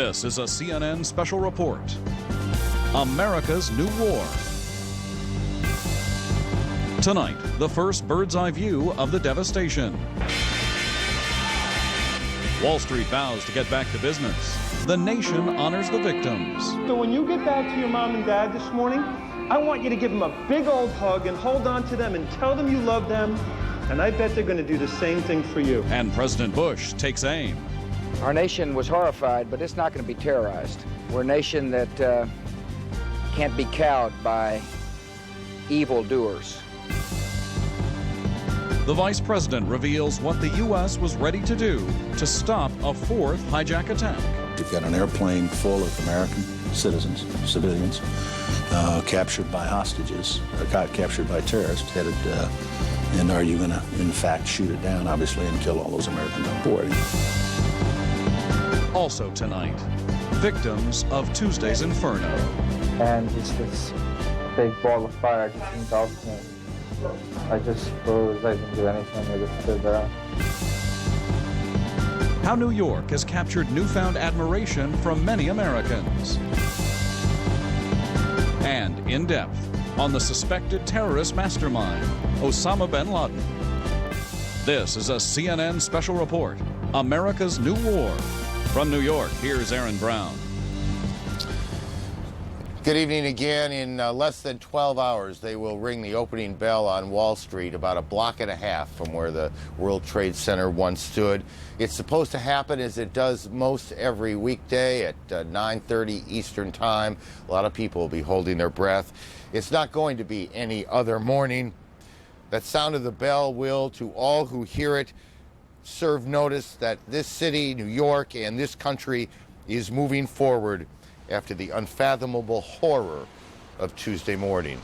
This is a CNN special report. America's New War. Tonight, the first bird's eye view of the devastation. Wall Street vows to get back to business. The nation honors the victims. So when you get back to your mom and dad this morning, I want you to give them a big old hug and hold on to them and tell them you love them. And I bet they're going to do the same thing for you. And President Bush takes aim. Our nation was horrified, but it's not going to be terrorized. We're a nation that can't be cowed by evildoers. The Vice President reveals what the U.S. was ready to do to stop a fourth hijack attack. You've got an airplane full of American citizens, civilians, captured by hostages, or captured by terrorists, headed, and are you going to, in fact, shoot it down, obviously, and kill all those Americans on board? Also tonight, victims of Tuesday's inferno. And just this big ball of fire just engulfed me. I just froze. I didn't do anything. I just stood there. How New York has captured newfound admiration from many Americans. And in depth on the suspected terrorist mastermind, Osama bin Laden. This is a CNN special report, America's New War. From New York, here's Aaron Brown. Good evening again. In less than 12 hours, they will ring the opening bell on Wall Street, about a block and a half from where the World Trade Center once stood. It's supposed to happen as it does most every weekday at 9:30 Eastern Time. A lot of people will be holding their breath. It's not going to be any other morning. That sound of the bell will, to all who hear it, serve notice that this city, New York, and this country is moving forward after the unfathomable horror of Tuesday morning.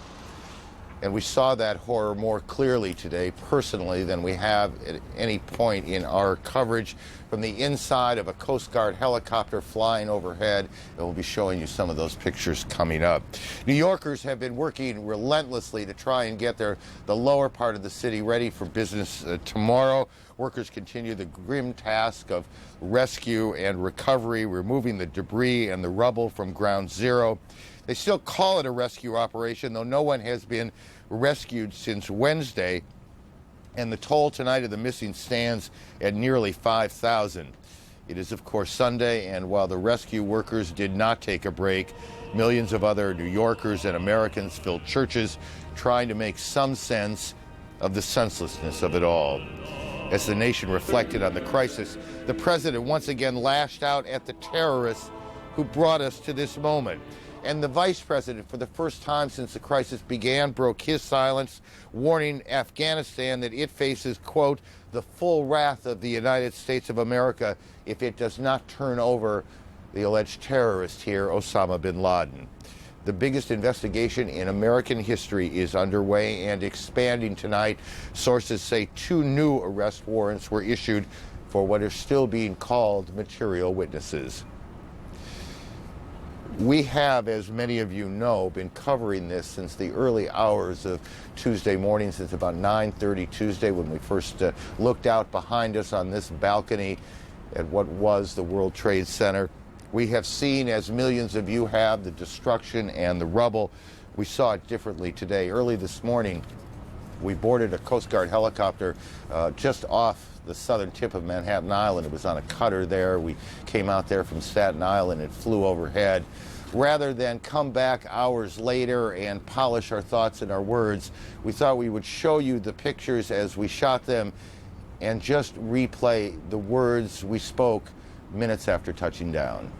And we saw that horror more clearly today, personally, than we have at any point in our coverage from the inside of a Coast Guard helicopter flying overhead. And we'll be showing you some of those pictures coming up. New Yorkers have been working relentlessly to try and get the lower part of the city ready for business tomorrow. Workers continue the grim task of rescue and recovery, removing the debris and the rubble from ground zero. They still call it a rescue operation, though no one has been rescued since Wednesday, and the toll tonight of the missing stands at nearly 5,000. It is, of course, Sunday, and while the rescue workers did not take a break, millions of other New Yorkers and Americans filled churches trying to make some sense of the senselessness of it all. As the nation reflected on the crisis, the president once again lashed out at the terrorists who brought us to this moment. And the vice president, for the first time since the crisis began, broke his silence, warning Afghanistan that it faces, quote, the full wrath of the United States of America if it does not turn over the alleged terrorist here, Osama bin Laden. The biggest investigation in American history is underway and expanding tonight. Sources say 2 new arrest warrants were issued for what are still being called material witnesses. We have, as many of you know, been covering this since the early hours of Tuesday morning, since about 9:30 Tuesday, when we first looked out behind us on this balcony at what was the World Trade Center. We have seen, as millions of you have, the destruction and the rubble. We saw it differently today. Early this morning, we boarded a Coast Guard helicopter just off the southern tip of Manhattan Island. It was on a cutter there. We came out there from Staten Island. It flew overhead. Rather than come back hours later and polish our thoughts and our words, we thought we would show you the pictures as we shot them and just replay the words we spoke minutes after touching down.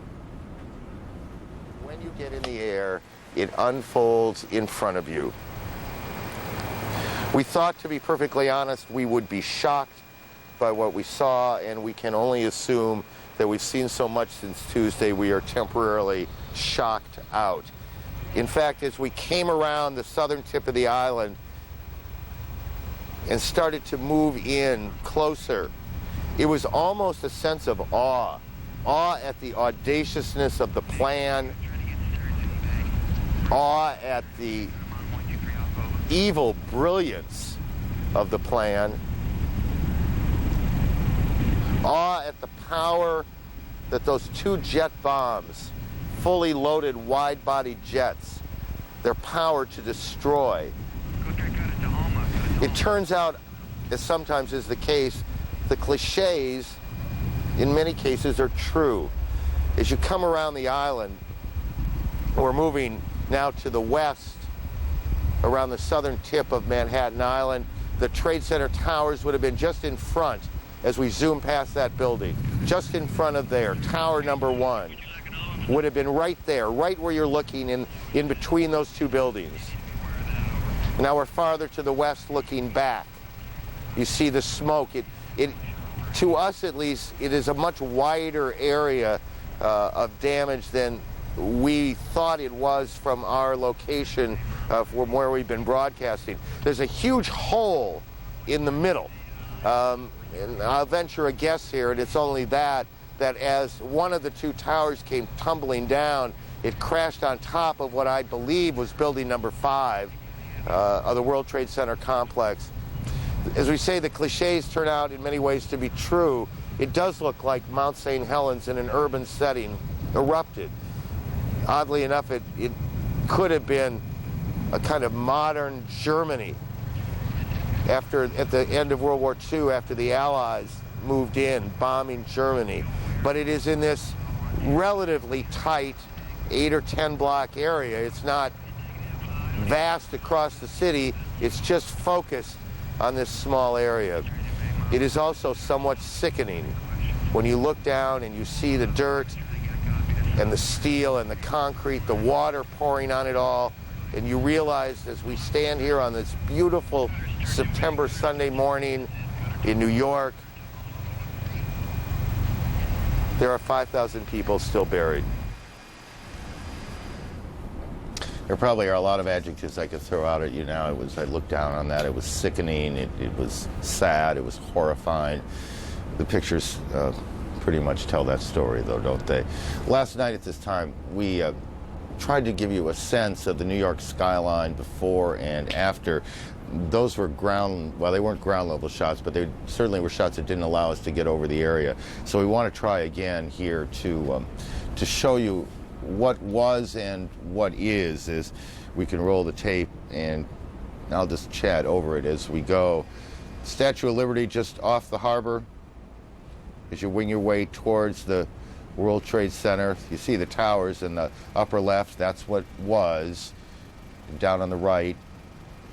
When you get in the air, it unfolds in front of you. We thought, to be perfectly honest, we would be shocked by what we saw, and we can only assume that we've seen so much since Tuesday, we are temporarily shocked out. In fact, as we came around the southern tip of the island and started to move in closer, it was almost a sense of awe. Awe at the audaciousness of the plan, awe at the evil brilliance of the plan, awe at the power that those 2 jet bombs, fully loaded wide-body jets, their power to destroy. It turns out, as sometimes is the case, the cliches in many cases are true. As you come around the island, we're moving now to the west, around the southern tip of Manhattan Island. The Trade Center towers would have been just in front as we zoom past that building. Just in front of there, tower number 1 would have been right there, right where you're looking in between those 2 buildings. Now we're farther to the west looking back. You see the smoke. To us at least, it is a much wider area of damage than we thought it was from our location from where we've been broadcasting. There's a huge hole in the middle. And I'll venture a guess here, and it's only that as one of the 2 towers came tumbling down, it crashed on top of what I believe was building number 5 of the World Trade Center complex. As we say, the cliches turn out in many ways to be true. It does look like Mount St. Helens in an urban setting erupted. Oddly enough, it could have been a kind of modern Germany at the end of World War II, after the Allies moved in, bombing Germany. But it is in this relatively tight 8 or 10 block area. It's not vast across the city. It's just focused on this small area. It is also somewhat sickening when you look down and you see the dirt and the steel and the concrete, the water pouring on it all, and you realize as we stand here on this beautiful September Sunday morning in New York, there are 5,000 people still buried. There probably are a lot of adjectives I could throw out at you now. I looked down on that. It was sickening. It was sad. It was horrifying. The pictures pretty much tell that story, though, don't they? Last night at this time, we tried to give you a sense of the New York skyline before and after. Those were they weren't ground level shots, but they certainly were shots that didn't allow us to get over the area. So we want to try again here to show you what was and what is, as we can roll the tape, and I'll just chat over it as we go. Statue of Liberty just off the harbor. As you wing your way towards the World Trade Center, you see the towers in the upper left. That's what was. Down on the right,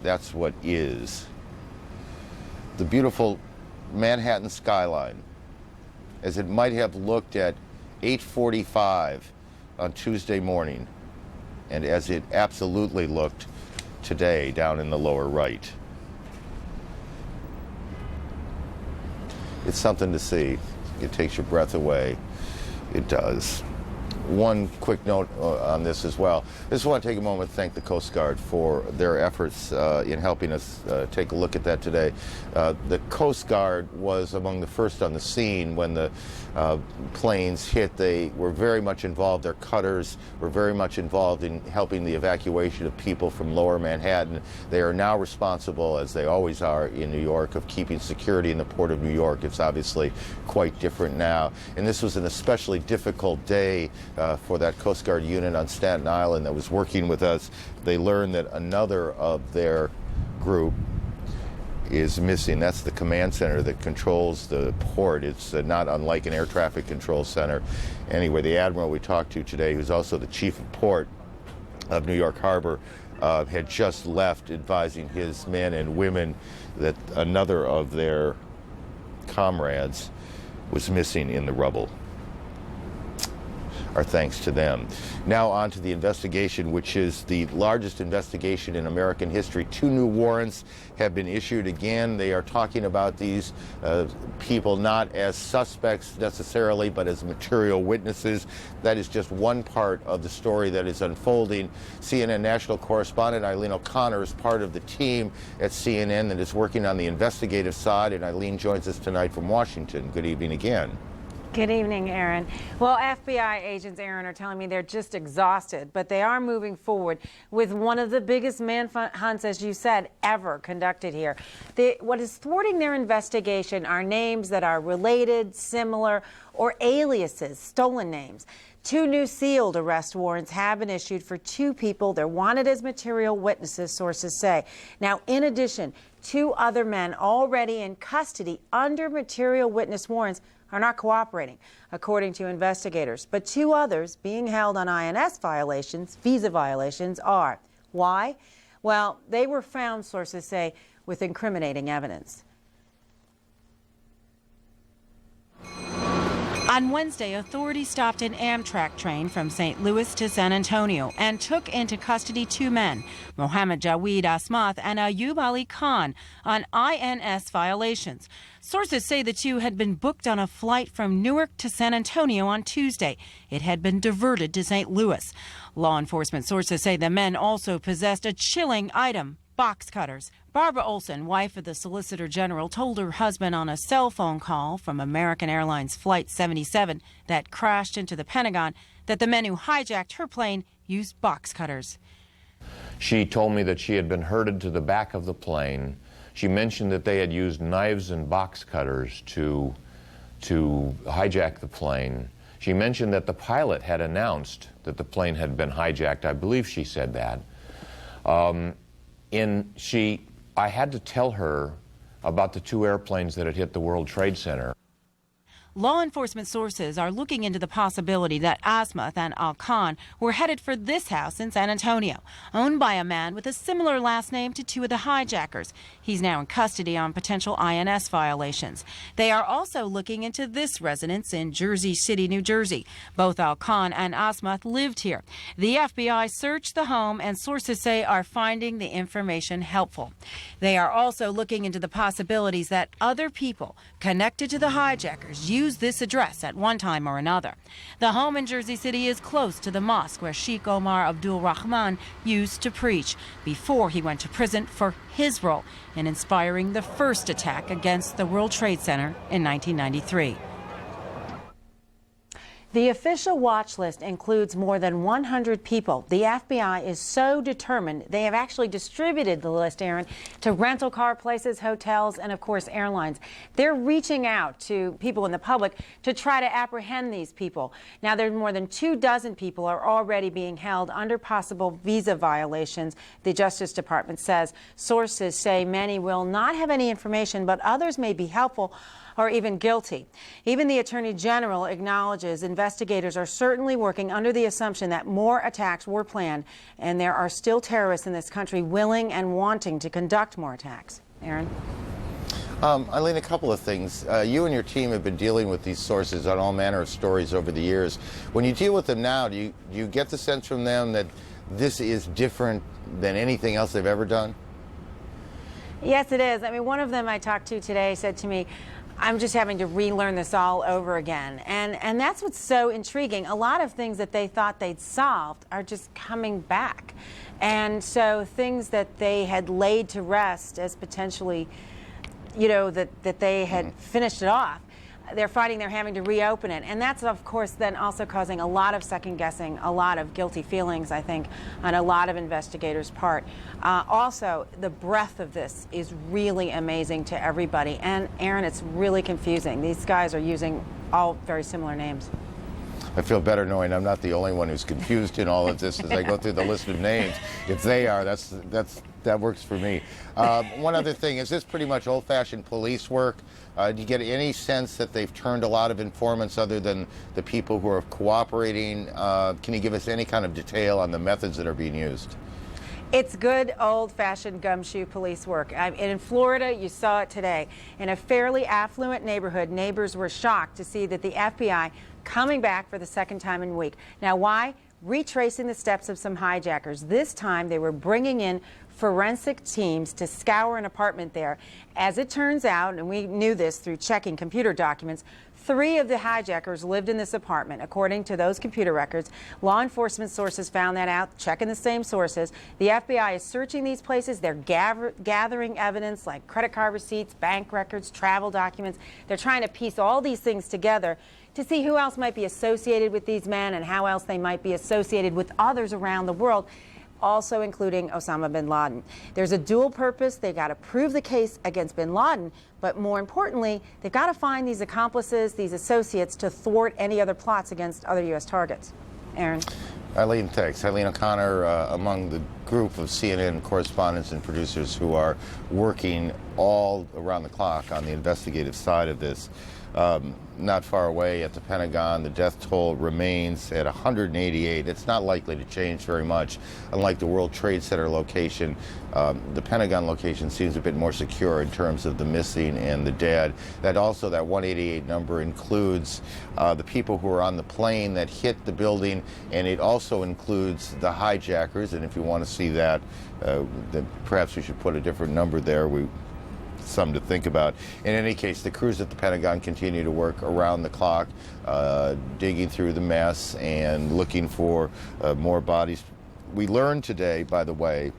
that's what is. The beautiful Manhattan skyline, as it might have looked at 8:45 on Tuesday morning, and as it absolutely looked today down in the lower right. It's something to see. It takes your breath away. It does. One quick note on this as well. I just want to take a moment to thank the Coast Guard for their efforts in helping us take a look at that today. The Coast Guard was among the first on the scene when the planes hit. They were very much involved. Their cutters were very much involved in helping the evacuation of people from lower Manhattan. They are now responsible, as they always are in New York, of keeping security in the Port of New York. It's obviously quite different now. And this was an especially difficult day for that Coast Guard unit on Staten Island that was working with us. They learned that another of their group is missing. That's the command center that controls the port. It's not unlike an air traffic control center. Anyway, the admiral we talked to today, who's also the chief of port of New York Harbor, had just left advising his men and women that another of their comrades was missing in the rubble. Our thanks to them. Now on to the investigation, which is the largest investigation in American history. 2 new warrants have been issued again. They are talking about these people not as suspects necessarily, but as material witnesses. That is just one part of the story that is unfolding. CNN national correspondent Eileen O'Connor is part of the team at CNN that is working on the investigative side, and Eileen joins us tonight from Washington. Good evening again. Good evening, Aaron. Well, FBI agents, Aaron, are telling me they're just exhausted, but they are moving forward with one of the biggest manhunts, as you said, ever conducted here. What is thwarting their investigation are names that are related, similar, or aliases, stolen names. 2 new sealed arrest warrants have been issued for 2 people. They're wanted as material witnesses, sources say. Now, in addition, 2 other men already in custody under material witness warrants are not cooperating, according to investigators. But 2 others being held on INS violations, visa violations, are. Why? Well, they were found, sources say, with incriminating evidence. On Wednesday, authorities stopped an Amtrak train from St. Louis to San Antonio and took into custody 2 men, Mohammed Jawed Asmath and Ayub Ali Khan, on INS violations. Sources say the 2 had been booked on a flight from Newark to San Antonio on Tuesday. It had been diverted to St. Louis. Law enforcement sources say the men also possessed a chilling item: box cutters. Barbara Olson, wife of the Solicitor General, told her husband on a cell phone call from American Airlines Flight 77 that crashed into the Pentagon that the men who hijacked her plane used box cutters. She told me that she had been herded to the back of the plane. She mentioned that they had used knives and box cutters to hijack the plane. She mentioned that the pilot had announced that the plane had been hijacked. I believe she said that. I had to tell her about the 2 airplanes that had hit the World Trade Center. Law enforcement sources are looking into the possibility that Asmath and Al Khan were headed for this house in San Antonio, owned by a man with a similar last name to 2 of the hijackers. He's now in custody on potential INS violations. They are also looking into this residence in Jersey City, New Jersey. Both Al Khan and Asmath lived here. The FBI searched the home, and sources say are finding the information helpful. They are also looking into the possibilities that other people connected to the hijackers used this address at one time or another. The home in Jersey City is close to the mosque where Sheikh Omar Abdul Rahman used to preach before he went to prison for his role in inspiring the first attack against the World Trade Center in 1993. The official watch list includes more than 100 people. The FBI is so determined, they have actually distributed the list, Aaron, to rental car places, hotels, and of course airlines. They're reaching out to people in the public to try to apprehend these people. Now, there's more than 24 people are already being held under possible visa violations, the Justice Department says. Sources say many will not have any information, but others may be helpful or even guilty. Even the Attorney General acknowledges investigators are certainly working under the assumption that more attacks were planned, and there are still terrorists in this country willing and wanting to conduct more attacks. Aaron? Eileen, a couple of things. You and your team have been dealing with these sources on all manner of stories over the years. When you deal with them now, do you get the sense from them that this is different than anything else they've ever done? Yes, it is. I mean, one of them I talked to today said to me, I'm just having to relearn this all over again. And that's what's so intriguing. A lot of things that they thought they'd solved are just coming back. And so things that they had laid to rest as potentially, you know, that they had finished it off, they're finding they're having to reopen it. And that's, of course, then also causing a lot of second guessing, a lot of guilty feelings, I think, on a lot of investigators' part. Also, the breadth of this is really amazing to everybody. And, Aaron, it's really confusing. These guys are using all very similar names. I feel better knowing I'm not the only one who's confused in all of this as I go through the list of names. If they are, that works for me. One other thing, is this pretty much old-fashioned police work? Do you get any sense that they've turned a lot of informants other than the people who are cooperating? Can you give us any kind of detail on the methods that are being used? It's good old-fashioned gumshoe police work. In Florida, you saw it today. In a fairly affluent neighborhood, neighbors were shocked to see that the FBI coming back for the second time in a week. Now, why? Retracing the steps of some hijackers. This time, they were bringing in forensic teams to scour an apartment there. As it turns out, and we knew this through checking computer documents, 3 of the hijackers lived in this apartment, according to those computer records. Law enforcement sources found that out, checking the same sources. The FBI is searching these places. They're gathering evidence like credit card receipts, bank records, travel documents. They're trying to piece all these things together to see who else might be associated with these men and how else they might be associated with others around the world, also including Osama bin Laden. There's a dual purpose. They've got to prove the case against bin Laden, but more importantly, they've got to find these accomplices, these associates, to thwart any other plots against other U.S. targets. Aaron. Eileen, thanks. Eileen O'Connor, among the group of CNN correspondents and producers who are working all around the clock on the investigative side of this. Not far away at the Pentagon, the death toll remains at 188. It's not likely to change very much. Unlike the World Trade Center location, the Pentagon location seems a bit more secure in terms of the missing and the dead. That 188 number includes the people who were on the plane that hit the building, and it also includes the hijackers. And if you want to see that, then perhaps we should put a different number there. Some to think about. In any case, the crews at the Pentagon continue to work around the clock, digging through the mess and looking for more bodies. We learned today, by the way,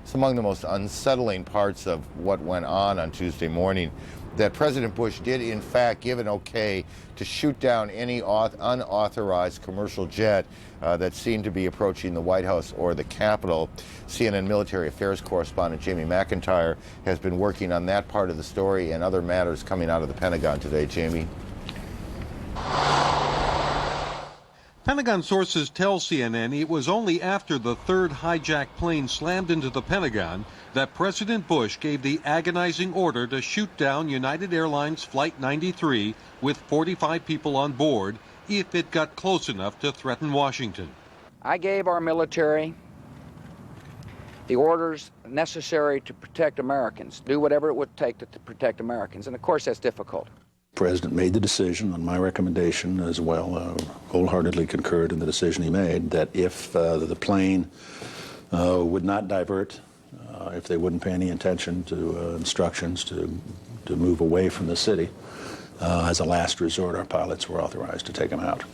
it's among the most unsettling parts of what went on Tuesday morning, that President Bush did in fact give an okay to shoot down any unauthorized commercial jet that seemed to be approaching the White House or the Capitol. CNN military affairs correspondent Jamie McIntyre has been working on that part of the story and other matters coming out of the Pentagon today. Jamie. Pentagon sources tell CNN it was only after the 3rd hijacked plane slammed into the Pentagon that President Bush gave the agonizing order to shoot down United Airlines Flight 93 with 45 people on board if it got close enough to threaten Washington. I gave our military the orders necessary to protect Americans, do whatever it would take to protect Americans, and of course that's difficult. The President made the decision on my recommendation as well, wholeheartedly concurred in the decision he made, that if the plane would not divert, if they wouldn't pay any attention to instructions to move away from the city, as a last resort, our pilots were authorized to take them out.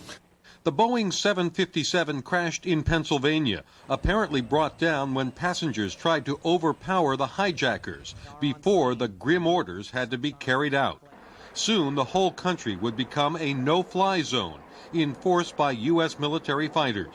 The Boeing 757 crashed in Pennsylvania, apparently brought down when passengers tried to overpower the hijackers before the grim orders had to be carried out. Soon, the whole country would become a no-fly zone enforced by U.S. military fighters.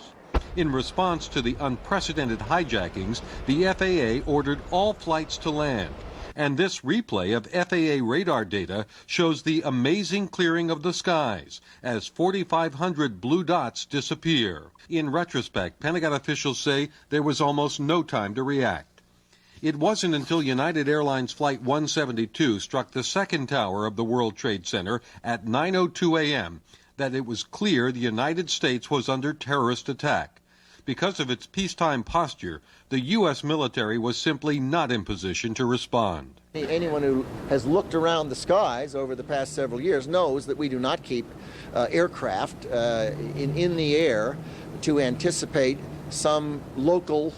In response to the unprecedented hijackings, the FAA ordered all flights to land. And this replay of FAA radar data shows the amazing clearing of the skies as 4,500 blue dots disappear. In retrospect, Pentagon officials say there was almost no time to react. It wasn't until United Airlines Flight 172 struck the second tower of the World Trade Center at 9:02 a.m. that it was clear the United States was under terrorist attack. Because of its peacetime posture, the U.S. military was simply not in position to respond. Anyone who has looked around the skies over the past several years knows that we do not keep aircraft in the air to anticipate some local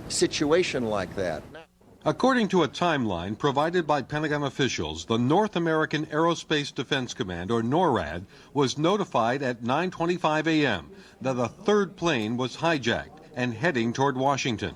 situation like that. According to a timeline provided by Pentagon officials, the North American Aerospace Defense Command, or NORAD, was notified at 9:25 a.m. that a 3rd plane was hijacked and heading toward Washington.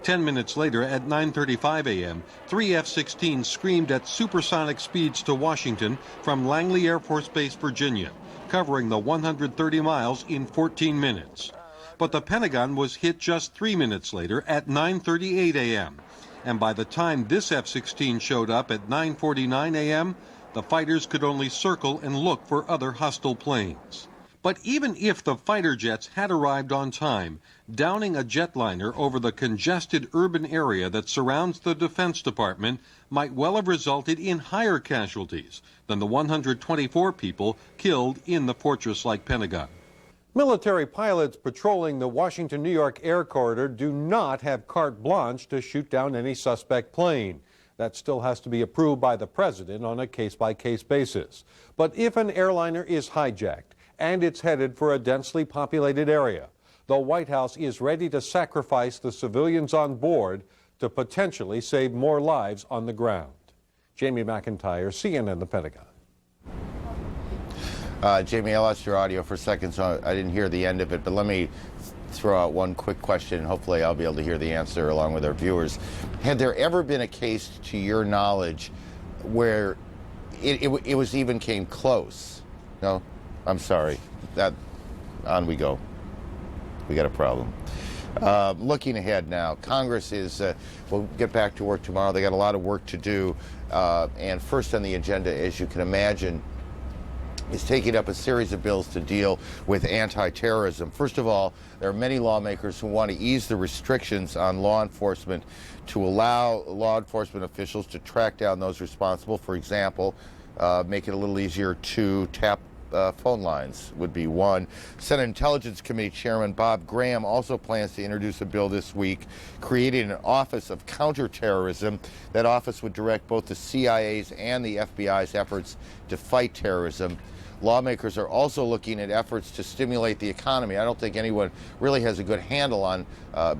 10 minutes later, at 9:35 a.m., 3 F-16s screamed at supersonic speeds to Washington from Langley Air Force Base, Virginia, covering the 130 miles in 14 minutes. But the Pentagon was hit just 3 minutes later at 9:38 a.m. And by the time this F-16 showed up at 9:49 a.m., the fighters could only circle and look for other hostile planes. But even if the fighter jets had arrived on time, downing a jetliner over the congested urban area that surrounds the Defense Department might well have resulted in higher casualties than the 124 people killed in the fortress-like Pentagon. Military pilots patrolling the Washington-New York air corridor do not have carte blanche to shoot down any suspect plane. That still has to be approved by the president on a case-by-case basis. But if an airliner is hijacked and it's headed for a densely populated area, the White House is ready to sacrifice the civilians on board to potentially save more lives on the ground. Jamie McIntyre, CNN, The Pentagon. Jamie, I lost your audio for a second, so I didn't hear the end of it, but let me throw out one quick question, and hopefully I'll be able to hear the answer along with our viewers. Had there ever been a case, to your knowledge, where it was even came close? No? I'm sorry. On we go. We got a problem. Looking ahead now, Congress is, we'll get back to work tomorrow. They got a lot of work to do. And first on the agenda, as you can imagine, is taking up a series of bills to deal with anti-terrorism. First of all, there are many lawmakers who want to ease the restrictions on law enforcement to allow law enforcement officials to track down those responsible. For example, make it a little easier to tap phone lines would be one. Senate Intelligence Committee Chairman Bob Graham also plans to introduce a bill this week creating an Office of Counterterrorism. That office would direct both the CIA's and the FBI's efforts to fight terrorism. Lawmakers are also looking at efforts to stimulate the economy. I don't think anyone really has a good handle on,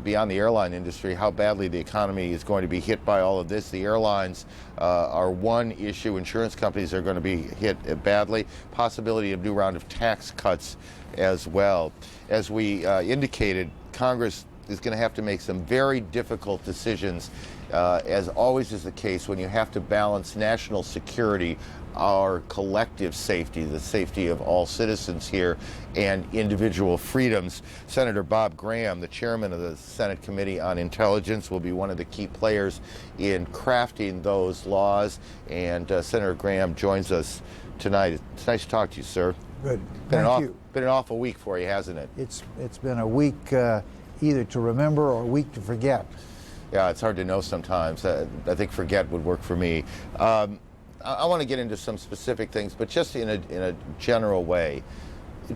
beyond the airline industry, how badly the economy is going to be hit by all of this. The airlines are one issue. Insurance companies are going to be hit badly. Possibility of new round of tax cuts as well. As we indicated, Congress is going to have to make some very difficult decisions, as always is the case when you have to balance national security, our collective safety, the safety of all citizens here, and individual freedoms. Senator Bob Graham, the chairman of the Senate Committee on Intelligence, will be one of the key players in crafting those laws. And Senator Graham joins us tonight. It's nice to talk to you, sir. Good. Thank you. Been an awful week for you, hasn't it? It's been a week either to remember or a week to forget. Yeah, it's hard to know sometimes. I think forget would work for me. I want to get into some specific things, but just in a general way.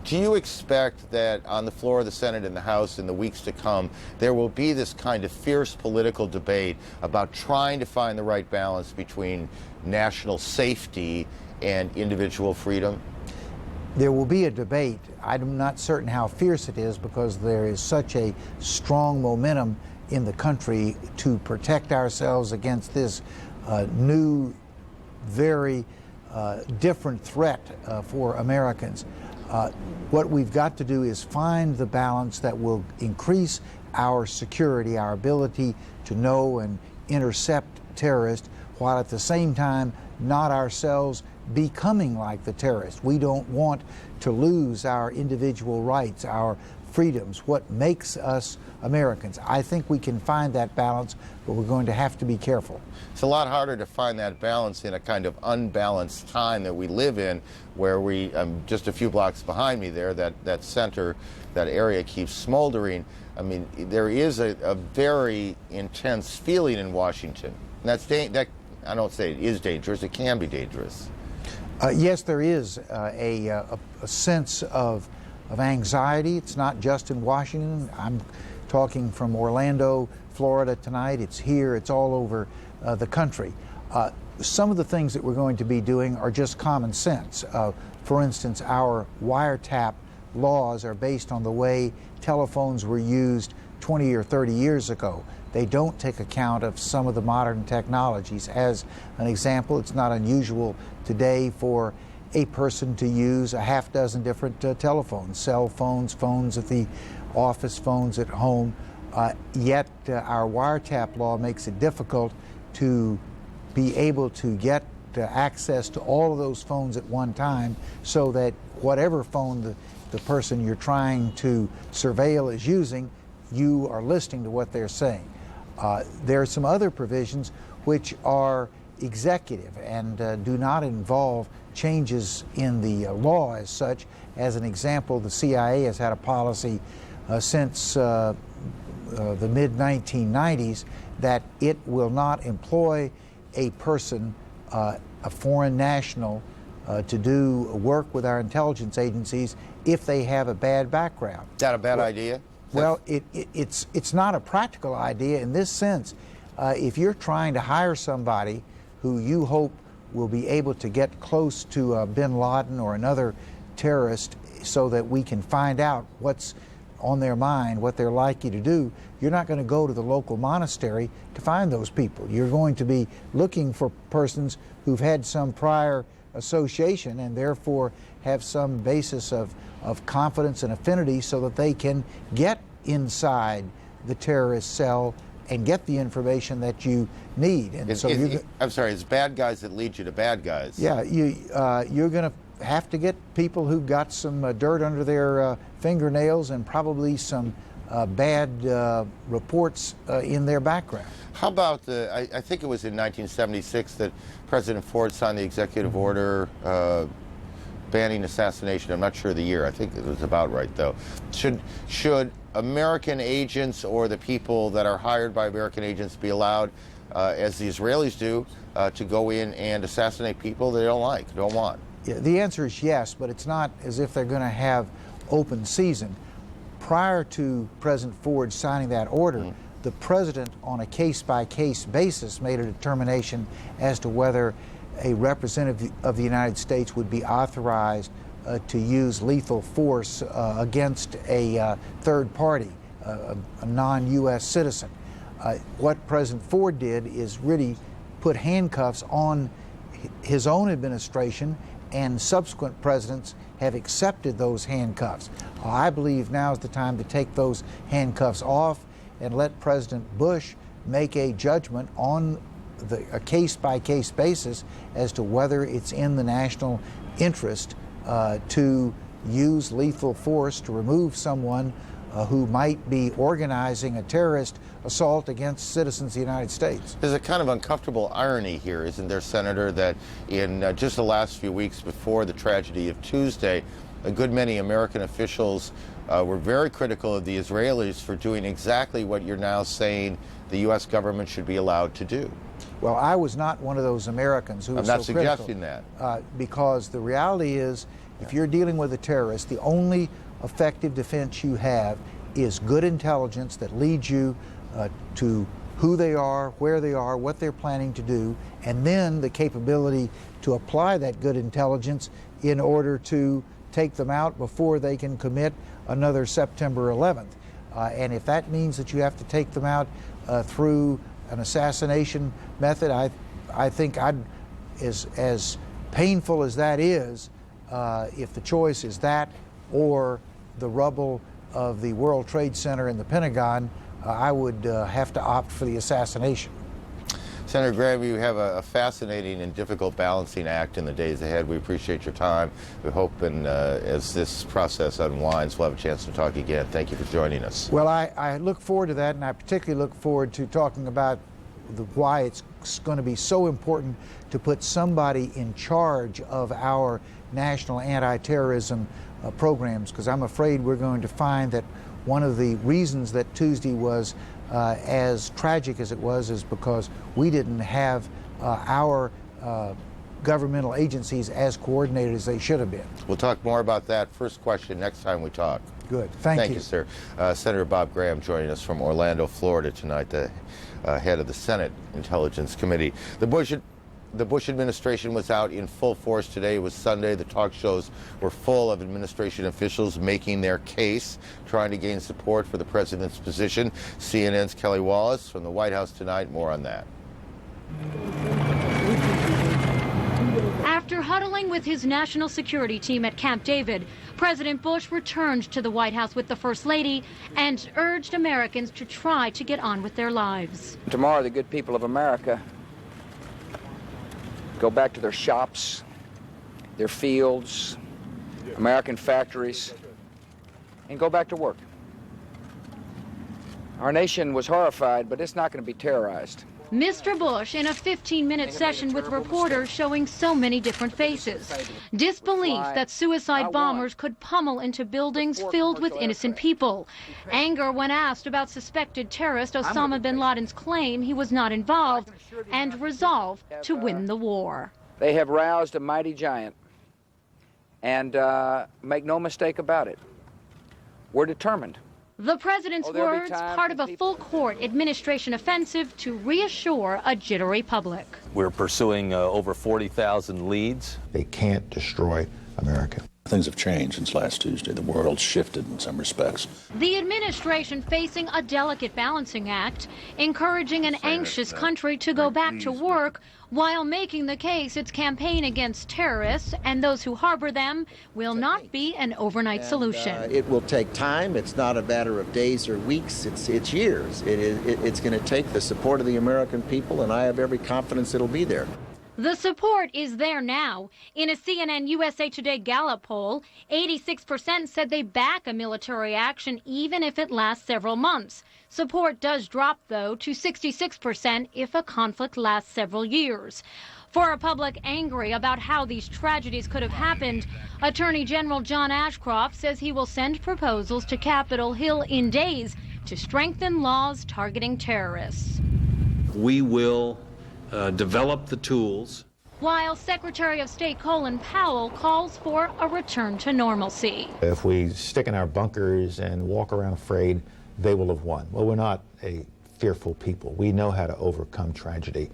Do you expect that on the floor of the Senate and the House in the weeks to come, there will be this kind of fierce political debate about trying to find the right balance between national safety and individual freedom? There will be a debate. I'm not certain how fierce it is because there is such a strong momentum in the country to protect ourselves against this new, very different threat for Americans. What we've got to do is find the balance that will increase our security, our ability to know and intercept terrorists, while at the same time not ourselves becoming like the terrorists. We don't want to lose our individual rights, our freedoms, what makes us Americans. I think we can find that balance, but we're going to have to be careful. It's a lot harder to find that balance in a kind of unbalanced time that we live in, where we, just a few blocks behind me there, that center, that area keeps smoldering. I mean, there is a very intense feeling in Washington. And that I don't say it is dangerous, it can be dangerous. Yes, there is a sense of anxiety. It's not just in Washington. I'm talking from Orlando, Florida tonight. It's here, it's all over the country. Some of the things that we're going to be doing are just common sense. For instance, our wiretap laws are based on the way telephones were used 20 or 30 years ago. They don't take account of some of the modern technologies. As an example, it's not unusual today for a person to use a half dozen different telephones, cell phones, phones at the office, phones at home. Yet our wiretap law makes it difficult to be able to get access to all of those phones at one time, so that whatever phone the person you're trying to surveil is using, you are listening to what they're saying. There are some other provisions which are executive and do not involve changes in the law as such. As an example, the CIA has had a policy since the mid-1990s that it will not employ a person, a foreign national, to do work with our intelligence agencies if they have a bad background. Is that a bad idea? Well, it's not a practical idea in this sense. If you're trying to hire somebody who you hope will be able to get close to bin Laden or another terrorist so that we can find out what's on their mind, what they're likely to do, you're not going to go to the local monastery to find those people. You're going to be looking for persons who've had some prior association and therefore have some basis of confidence and affinity so that they can get inside the terrorist cell and get the information that you need. And I'm sorry, it's bad guys that lead you to bad guys. Yeah, you're going to have to get people who've got some dirt under their fingernails and probably some bad reports in their background. How about I think it was in 1976 that President Ford signed the executive order banning assassination. I'm not sure the year. I think it was about right, though. Should American agents or the people that are hired by American agents be allowed, as the Israelis do, to go in and assassinate people they don't like, don't want? Yeah, the answer is yes, but it's not as if they're going to have open season. Prior to President Ford signing that order, the president, on a case-by-case basis, made a determination as to whether a representative of the United States would be authorized to use lethal force against a third party, a non-U.S. citizen. What President Ford did is really put handcuffs on his own administration, and subsequent presidents have accepted those handcuffs. I believe now is the time to take those handcuffs off and let President Bush make a judgment on a case-by-case basis as to whether it's in the national interest to use lethal force to remove someone who might be organizing a terrorist assault against citizens of the United States. There's a kind of uncomfortable irony here, isn't there, Senator, that in just the last few weeks before the tragedy of Tuesday, a good many American officials were very critical of the Israelis for doing exactly what you're now saying the U.S. government should be allowed to do. Well, I was not one of those Americans who was so critical. I'm not suggesting that. Because the reality is, if you're dealing with a terrorist, the only effective defense you have is good intelligence that leads you to who they are, where they are, what they're planning to do, and then the capability to apply that good intelligence in order to take them out before they can commit another September 11th. And if that means that you have to take them out through an assassination method, I think as painful as that is, if the choice is that or the rubble of the World Trade Center and the Pentagon, I would have to opt for the assassination. Senator Graham, you have a fascinating and difficult balancing act in the days ahead. We appreciate your time. We hope, and as this process unwinds, we'll have a chance to talk again. Thank you for joining us. Well, I look forward to that, and I particularly look forward to talking about why it's going to be so important to put somebody in charge of our national anti-terrorism programs, because I'm afraid we're going to find that one of the reasons that Tuesday was as tragic as it was is because we didn't have our governmental agencies as coordinated as they should have been. We'll talk more about that first question next time we talk. Good. Thank you. Thank you, sir. Senator Bob Graham joining us from Orlando, Florida tonight, the head of the Senate Intelligence Committee. The Bush administration was out in full force today. It was Sunday. The talk shows were full of administration officials making their case, trying to gain support for the president's position. CNN's Kelly Wallace from the White House tonight. More on that. After huddling with his national security team at Camp David, President Bush returned to the White House with the First Lady and urged Americans to try to get on with their lives. Tomorrow, the good people of America go back to their shops, their fields, American factories, and go back to work. Our nation was horrified, but it's not going to be terrorized. Mr. Bush in a 15-minute session with reporters showing so many different faces. Disbelief that suicide bombers could pummel into buildings filled with innocent people. Anger when asked about suspected terrorist Osama bin Laden's claim he was not involved. And resolve to win the war. They have roused a mighty giant. And make no mistake about it, we're determined. The president's words, part of a full-court administration offensive to reassure a jittery public. We're pursuing over 40,000 leads. They can't destroy America. things have changed since last Tuesday. The world's shifted in some respects. The administration facing a delicate balancing act, encouraging an anxious country to go back to work while making the case its campaign against terrorists and those who harbor them will not be an overnight solution. It will take time. It's not a matter of days or weeks. It's years. It's going to take the support of the American people, and I have every confidence it'll be there. The support is there now. In a CNN USA Today Gallup poll, 86% said they back a military action even if it lasts several months. Support does drop, though, to 66% if a conflict lasts several years. For a public angry about how these tragedies could have happened, Attorney General John Ashcroft says he will send proposals to Capitol Hill in days to strengthen laws targeting terrorists. We will develop the tools. While Secretary of State Colin Powell calls for a return to normalcy. If we stick in our bunkers and walk around afraid, they will have won. Well, we're not a fearful people. We know how to overcome tragedy.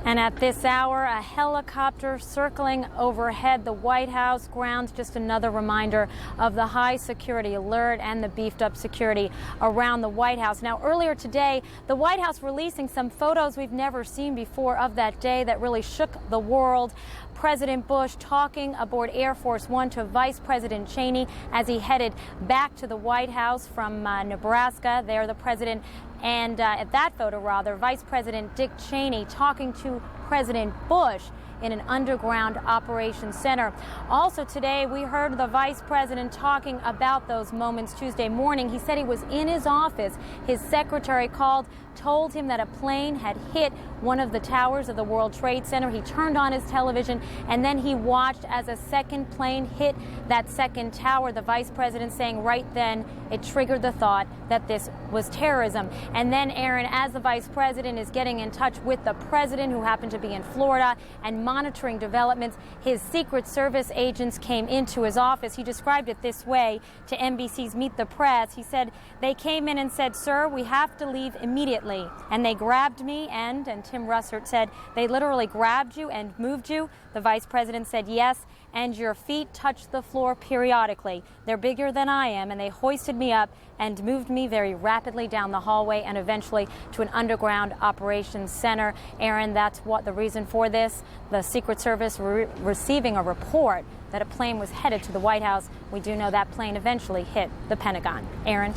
And at this hour, a helicopter circling overhead the White House grounds. Just another reminder of the high security alert and the beefed up security around the White House. Now, earlier today, the White House releasing some photos we've never seen before of that day that really shook the world. President Bush talking aboard Air Force One to Vice President Cheney as he headed back to the White House from Nebraska. There, the president and at that photo, Vice President Dick Cheney talking to President Bush in an underground operations center. Also today, we heard the vice president talking about those moments Tuesday morning. He said he was in his office. His secretary called, told him that a plane had hit one of the towers of the World Trade Center. He turned on his television and then he watched as a second plane hit that second tower. The vice president saying right then it triggered the thought that this was terrorism. And then, Aaron, as the vice president is getting in touch with the president, who happened to be in Florida, and monitoring developments, his Secret Service agents came into his office. He described it this way to NBC's Meet the Press. He said, they came in and said, "Sir, we have to leave immediately." And they grabbed me and Tim Russert said, "They literally grabbed you and moved you?" The vice president said, "Yes, and your feet touched the floor periodically. They're bigger than I am, and they hoisted me up and moved me very rapidly down the hallway and eventually to an underground operations center." Aaron, that's what the reason for this. The Secret Service receiving a report that a plane was headed to the White House. We do know that plane eventually hit the Pentagon. Aaron?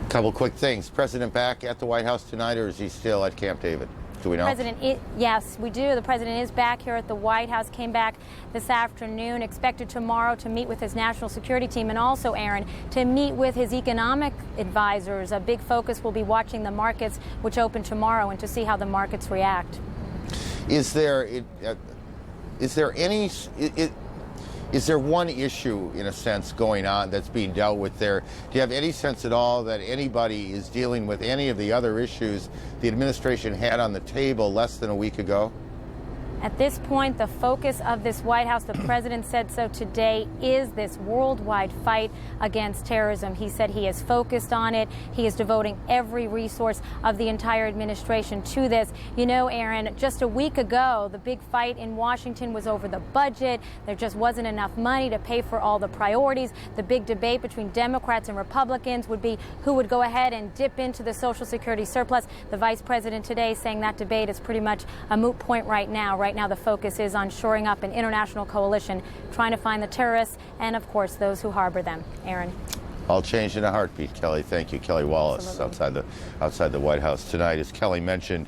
Couple quick things. President back at the White House tonight, or is he still at Camp David? Do we know? Yes, we do. The president is back here at the White House, came back this afternoon, expected tomorrow to meet with his national security team and also, Aaron, to meet with his economic advisors. A big focus will be watching the markets, which open tomorrow, and to see how the markets react. Is there one issue, in a sense, going on that's being dealt with there? Do you have any sense at all that anybody is dealing with any of the other issues the administration had on the table less than a week ago? At this point, the focus of this White House, the president said so today, is this worldwide fight against terrorism. He said he is focused on it. He is devoting every resource of the entire administration to this. You know, Aaron, just a week ago, the big fight in Washington was over the budget. There just wasn't enough money to pay for all the priorities. The big debate between Democrats and Republicans would be who would go ahead and dip into the Social Security surplus. The vice president today saying that debate is pretty much a moot point right now. Right now, the focus is on shoring up an international coalition, trying to find the terrorists and, of course, those who harbor them. Aaron? All changed in a heartbeat, Kelly. Thank you. Kelly Wallace outside the White House tonight. As Kelly mentioned,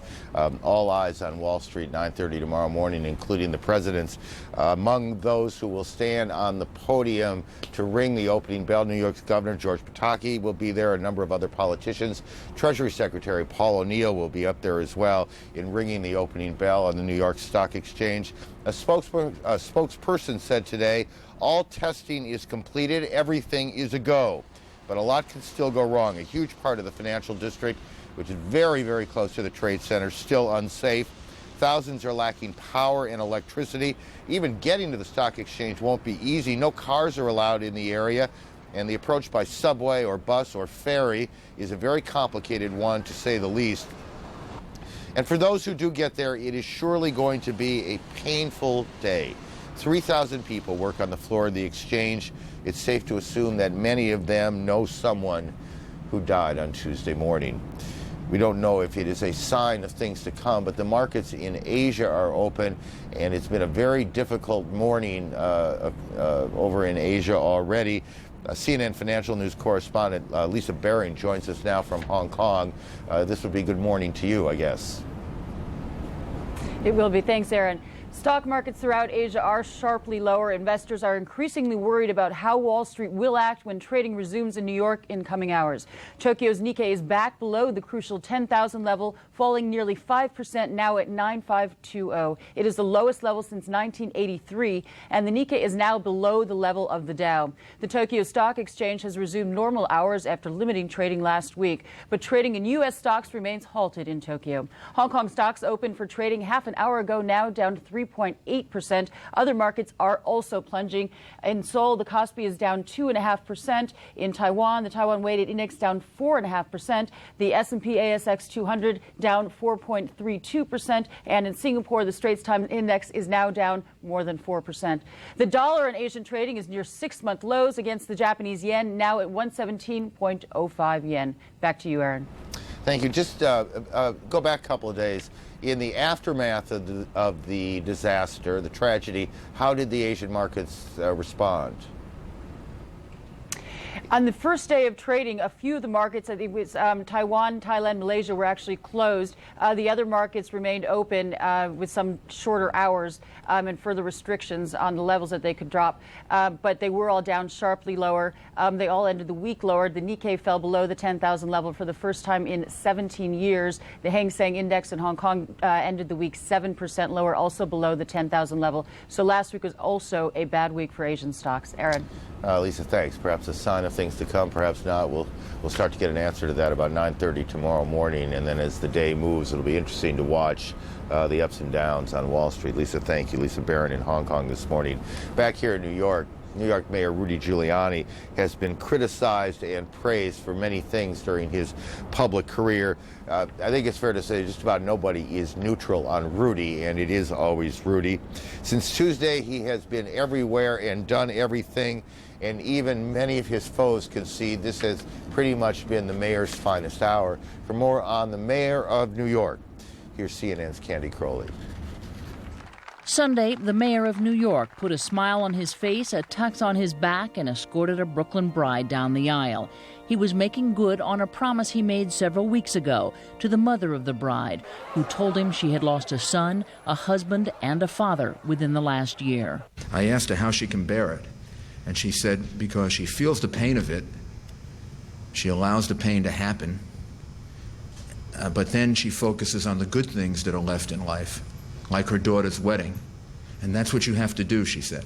all eyes on Wall Street, 9:30 tomorrow morning, including the president's. Among those who will stand on the podium to ring the opening bell, New York's Governor George Pataki will be there. A number of other politicians. Treasury Secretary Paul O'Neill will be up there as well in ringing the opening bell on the New York Stock Exchange. A spokesperson said today, all testing is completed, everything is a go. But a lot can still go wrong. A huge part of the financial district, which is very, very close to the Trade Center, still unsafe. Thousands are lacking power and electricity. Even getting to the stock exchange won't be easy. No cars are allowed in the area. And the approach by subway or bus or ferry is a very complicated one, to say the least. And for those who do get there, it is surely going to be a painful day. 3,000 people work on the floor of the exchange. It's safe to assume that many of them know someone who died on Tuesday morning. We don't know if it is a sign of things to come, but the markets in Asia are open, and it's been a very difficult morning over in Asia already. CNN Financial News correspondent Lisa Bering joins us now from Hong Kong. This would be good morning to you, I guess. It will be. Thanks, Aaron. Stock markets throughout Asia are sharply lower. Investors are increasingly worried about how Wall Street will act when trading resumes in New York in coming hours. Tokyo's Nikkei is back below the crucial 10,000 level, falling nearly 5%, now at 9,520. It is the lowest level since 1983, and the Nikkei is now below the level of the Dow. The Tokyo Stock Exchange has resumed normal hours after limiting trading last week, but trading in U.S. stocks remains halted in Tokyo. Hong Kong stocks opened for trading half an hour ago, now down to 3.8%. Other markets are also plunging. In Seoul, the Kospi is down 2.5%. In Taiwan, the Taiwan weighted index down 4.5%. The S&P ASX 200 down 4.32%. And in Singapore, the Straits Times index is now down more than 4%. The dollar in Asian trading is near 6-month lows against the Japanese yen, now at 117.05 yen. Back to you, Aaron. Thank you. Just go back a couple of days. In the aftermath of the disaster, the tragedy, how did the Asian markets respond? On the first day of trading, a few of the markets, I think it was Taiwan, Thailand, Malaysia, were actually closed. The other markets remained open with some shorter hours and further restrictions on the levels that they could drop. But they were all down sharply lower. They all ended the week lower. The Nikkei fell below the 10,000 level for the first time in 17 years. The Hang Seng Index in Hong Kong ended the week 7% lower, also below the 10,000 level. So last week was also a bad week for Asian stocks. Aaron. Lisa, thanks. Perhaps a sign of things to come, perhaps not. We'll start to get an answer to that about 9:30 tomorrow morning, and then as the day moves, it'll be interesting to watch the ups and downs on Wall Street. Lisa, thank you. Lisa Bering in Hong Kong this morning. Back here in New York, New York Mayor Rudy Giuliani has been criticized and praised for many things during his public career. I think it's fair to say just about nobody is neutral on Rudy, and it is always Rudy. Since Tuesday, he has been everywhere and done everything, and even many of his foes concede this has pretty much been the mayor's finest hour. For more on the mayor of New York, here's CNN's Candy Crowley. Sunday, the mayor of New York put a smile on his face, a tux on his back, and escorted a Brooklyn bride down the aisle. He was making good on a promise he made several weeks ago to the mother of the bride, who told him she had lost a son, a husband, and a father within the last year. I asked her how she can bear it, and she said because she feels the pain of it, she allows the pain to happen, but then she focuses on the good things that are left in life, like her daughter's wedding. And that's what you have to do, she said.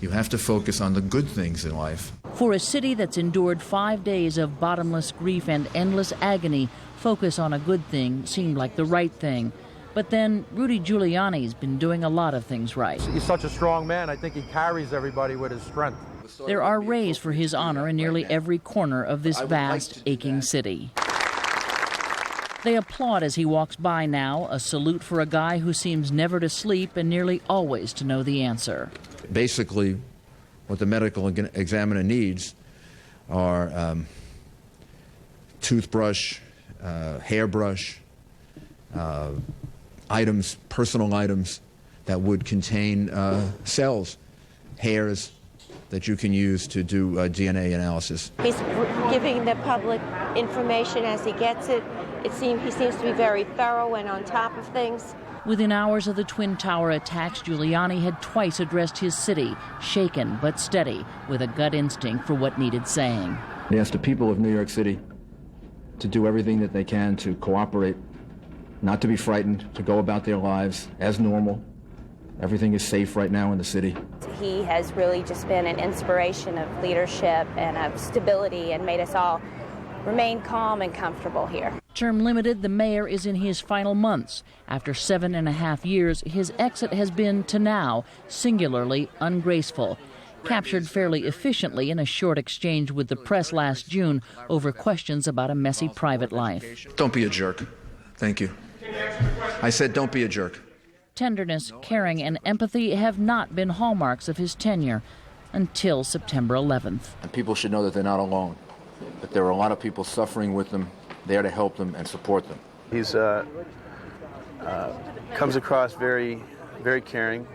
You have to focus on the good things in life. For a city that's endured 5 days of bottomless grief and endless agony, focus on a good thing seemed like the right thing. But then Rudy Giuliani's been doing a lot of things right. He's such a strong man. I think he carries everybody with his strength. There are rays for his honor in nearly every corner of this vast, aching city. They applaud as he walks by now, a salute for a guy who seems never to sleep and nearly always to know the answer. Basically, what the medical examiner needs are toothbrush, hairbrush, items, personal items that would contain cells, hairs that you can use to do DNA analysis. He's giving the public information as he gets it. He seems to be very thorough and on top of things. Within hours of the Twin Tower attacks, Giuliani had twice addressed his city, shaken but steady, with a gut instinct for what needed saying. He asked the people of New York City to do everything that they can to cooperate, not to be frightened, to go about their lives as normal. Everything is safe right now in the city. He has really just been an inspiration of leadership and of stability and made us all remain calm and comfortable here. Term limited, the mayor is in his final months. After 7.5 years, his exit has been, to now, singularly ungraceful. Captured fairly efficiently in a short exchange with the press last June over questions about a messy private life. Don't be a jerk. Thank you. I said don't be a jerk. Tenderness, caring, and empathy have not been hallmarks of his tenure until September 11th. And people should know that they're not alone, that there are a lot of people suffering with them, there to help them and support them. He's comes across very, very caring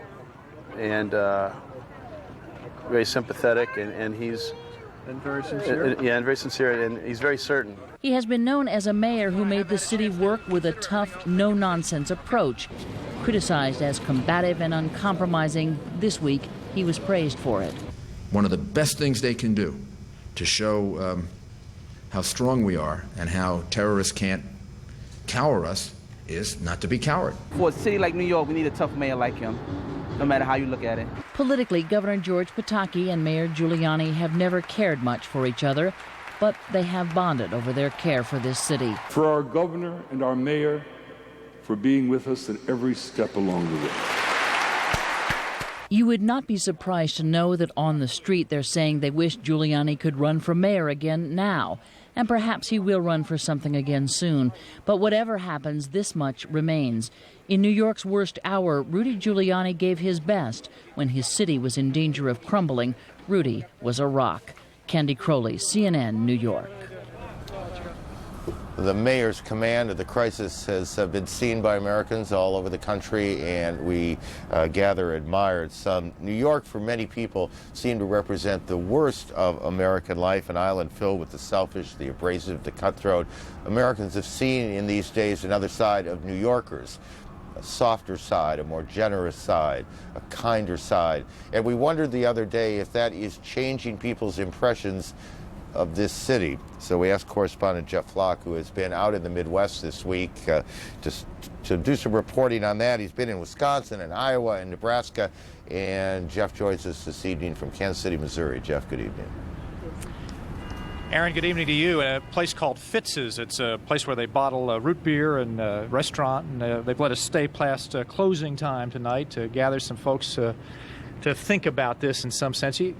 and very sympathetic, and he's very sincere. And very sincere, and he's very certain. He has been known as a mayor who made the city work with a tough, no-nonsense approach. Criticized as combative and uncompromising, this week he was praised for it. One of the best things they can do to show how strong we are and how terrorists can't cower us is not to be coward. For a city like New York, we need a tough mayor like him, no matter how you look at it. Politically, Governor George Pataki and Mayor Giuliani have never cared much for each other, but they have bonded over their care for this city. For our governor and our mayor for being with us at every step along the way. You would not be surprised to know that on the street they're saying they wish Giuliani could run for mayor again now. And perhaps he will run for something again soon. But whatever happens, this much remains. In New York's worst hour, Rudy Giuliani gave his best. When his city was in danger of crumbling, Rudy was a rock. Candy Crowley, CNN, New York. The mayor's command of the crisis has been seen by Americans all over the country, and we gather admired. New York, for many people, seemed to represent the worst of American life, an island filled with the selfish, the abrasive, the cutthroat. Americans have seen in these days another side of New Yorkers, a softer side, a more generous side, a kinder side. And we wondered the other day if that is changing people's impressions of this city. So we asked correspondent Jeff Flock, who has been out in the Midwest this week, to do some reporting on that. He's been in Wisconsin and Iowa and Nebraska, and Jeff joins us this evening from Kansas City, Missouri. Jeff, good evening. Aaron, good evening to you. A place called Fitz's. It's a place where they bottle root beer and a restaurant, and they've let us stay past closing time tonight to gather some folks to think about this in some sense. You're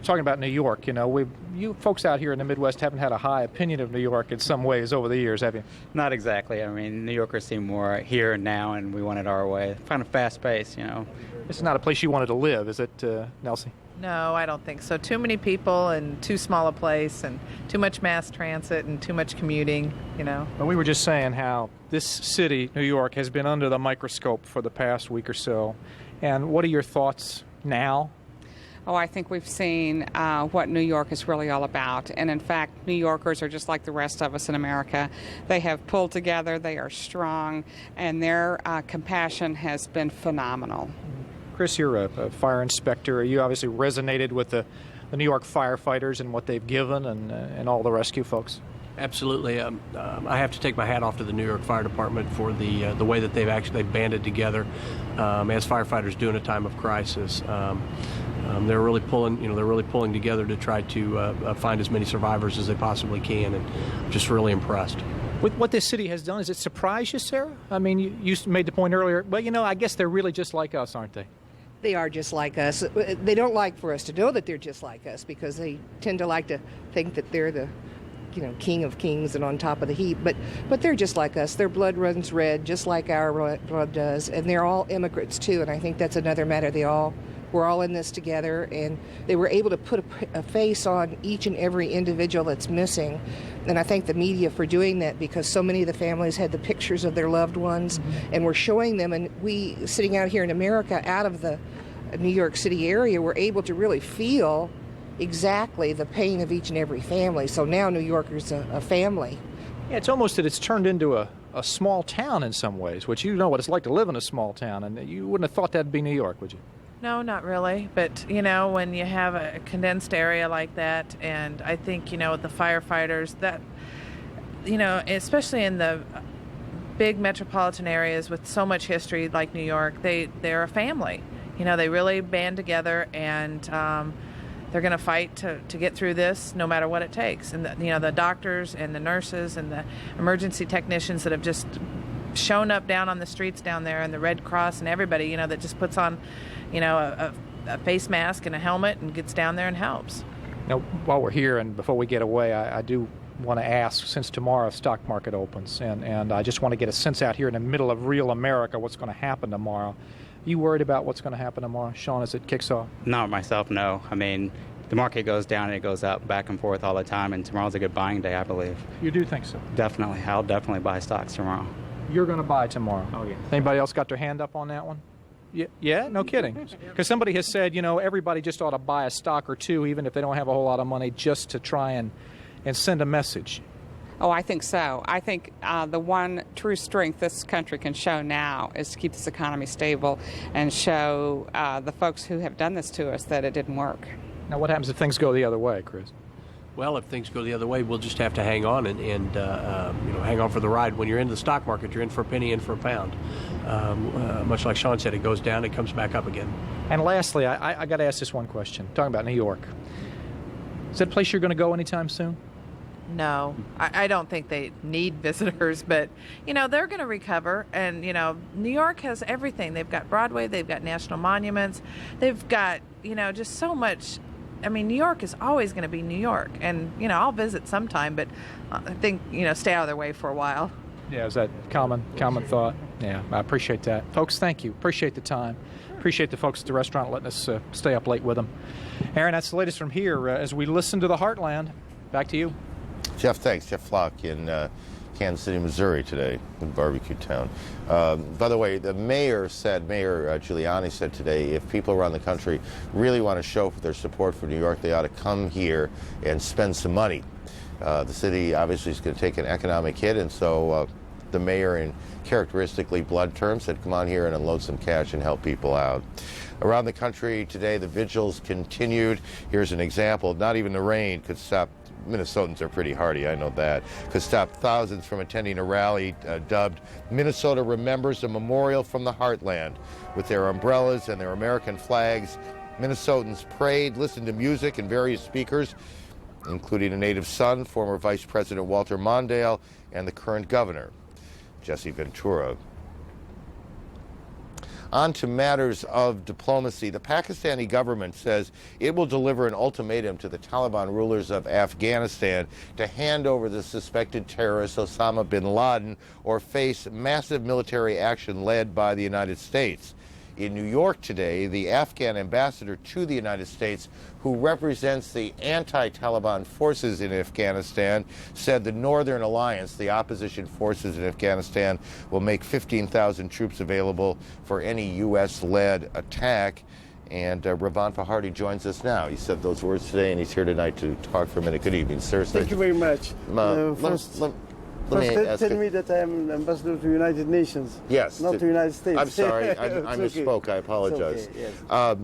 talking about New York, you folks out here in the Midwest haven't had a high opinion of New York in some ways over the years, have you? Not exactly. I mean, New Yorkers seem more here and now, and we want it our way. Kind of fast paced, This is not a place you wanted to live, is it, Nelsie? No, I don't think so. Too many people and too small a place and too much mass transit and too much commuting, Well, we were just saying how this city, New York, has been under the microscope for the past week or so. And what are your thoughts now? Oh, I think we've seen what New York is really all about. And in fact, New Yorkers are just like the rest of us in America. They have pulled together, they are strong, and their compassion has been phenomenal. Chris, you're a fire inspector. You obviously resonated with the New York firefighters and what they've given and all the rescue folks. Absolutely. I have to take my hat off to the New York Fire Department for the way that they've banded together as firefighters do in a time of crisis. They're really pulling together to try to find as many survivors as they possibly can, and I'm just really impressed. With what this city has done, does it surprise you, Sarah? I mean, you made the point earlier, well, I guess they're really just like us, aren't they? They are just like us. They don't like for us to know that they're just like us because they tend to like to think that they're the king of kings and on top of the heap. But they're just like us. Their blood runs red just like our blood does. And they're all immigrants, too. And I think that's another matter. We're all in this together. And they were able to put a face on each and every individual that's missing. And I thank the media for doing that because so many of the families had the pictures of their loved ones. Mm-hmm. And we're showing them. And we, sitting out here in America, out of the New York City area, were able to really feel exactly the pain of each and every family. So now New Yorkers a family. Yeah, it's almost that it's turned into a small town in some ways, which you know what it's like to live in a small town, and you wouldn't have thought that'd be New York, would you? No, not really. But, when you have a condensed area like that, and I think, the firefighters, that, especially in the big metropolitan areas with so much history like New York, they're a family. They really band together, and they're going to fight to get through this no matter what it takes. And, the doctors and the nurses and the emergency technicians that have just shown up down on the streets down there, and the Red Cross and everybody, that just puts on, a face mask and a helmet and gets down there and helps. Now, while we're here and before we get away, I do want to ask, since tomorrow stock market opens, and I just want to get a sense out here in the middle of real America what's going to happen tomorrow. You worried about what's going to happen tomorrow, Sean, as it kicks off? Not myself, no. I mean, the market goes down and it goes up, back and forth all the time, and tomorrow's a good buying day, I believe. You do think so? Definitely. I'll definitely buy stocks tomorrow. You're going to buy tomorrow? Oh, yeah. Anybody else got their hand up on that one? Yeah? No kidding. Because somebody has said, everybody just ought to buy a stock or two, even if they don't have a whole lot of money, just to try and send a message. Oh, I think so. I think the one true strength this country can show now is to keep this economy stable and show the folks who have done this to us that it didn't work. Now, what happens if things go the other way, Chris? Well, if things go the other way, we'll just have to hang on and hang on for the ride. When you're in the stock market, you're in for a penny, in for a pound. Much like Sean said, it goes down, it comes back up again. And lastly, I got to ask this one question. Talking about New York. Is that a place you're going to go anytime soon? No, I don't think they need visitors, but, they're going to recover. And, New York has everything. They've got Broadway, they've got national monuments, they've got, just so much. I mean, New York is always going to be New York. And, I'll visit sometime, but I think, stay out of their way for a while. Yeah, is that common thought? Yeah, I appreciate that. Folks, thank you. Appreciate the time. Appreciate the folks at the restaurant letting us stay up late with them. Aaron, that's the latest from here as we listen to the Heartland. Back to you. Jeff, thanks. Jeff Flock in Kansas City, Missouri today in Barbecue Town. By the way, the Mayor Giuliani said today, if people around the country really want to show their support for New York, they ought to come here and spend some money. The city obviously is going to take an economic hit, and so the mayor, in characteristically blunt terms, said come on here and unload some cash and help people out. Around the country today, the vigils continued. Here's an example. Not even the rain could stop. Minnesotans are pretty hardy, I know that. Could stop thousands from attending a rally dubbed Minnesota Remembers, a Memorial from the Heartland. With their umbrellas and their American flags, Minnesotans prayed, listened to music and various speakers, including a native son, former Vice President Walter Mondale, and the current governor, Jesse Ventura. On to matters of diplomacy. The Pakistani government says it will deliver an ultimatum to the Taliban rulers of Afghanistan to hand over the suspected terrorist Osama bin Laden or face massive military action led by the United States. In New York today, the Afghan ambassador to the United States, who represents the anti-Taliban forces in Afghanistan, said the Northern Alliance, the opposition forces in Afghanistan, will make 15,000 troops available for any U.S.-led attack. And Ravan Fahardi joins us now. He said those words today, and he's here tonight to talk for a minute. Good evening, sir. Thank you very much. First, tell me that I am ambassador to the United Nations. Yes. Not to the United States. I'm sorry. I misspoke. I apologize. Okay, yes.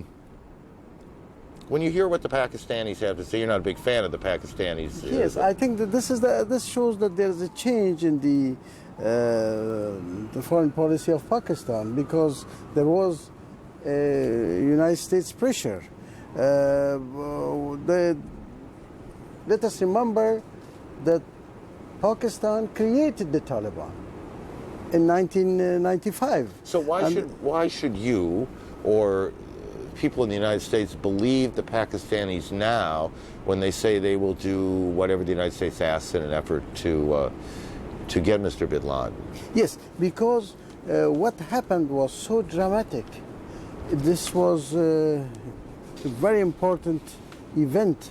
When you hear what the Pakistanis have to say, you're not a big fan of the Pakistanis. Yes, I think that this shows that there is a change in the foreign policy of Pakistan, because there was United States pressure. Let us remember that Pakistan created the Taliban in 1995. So why should you or people in the United States believe the Pakistanis now when they say they will do whatever the United States asks in an effort to get Mr. bin Laden? Yes, because what happened was so dramatic. This was a very important event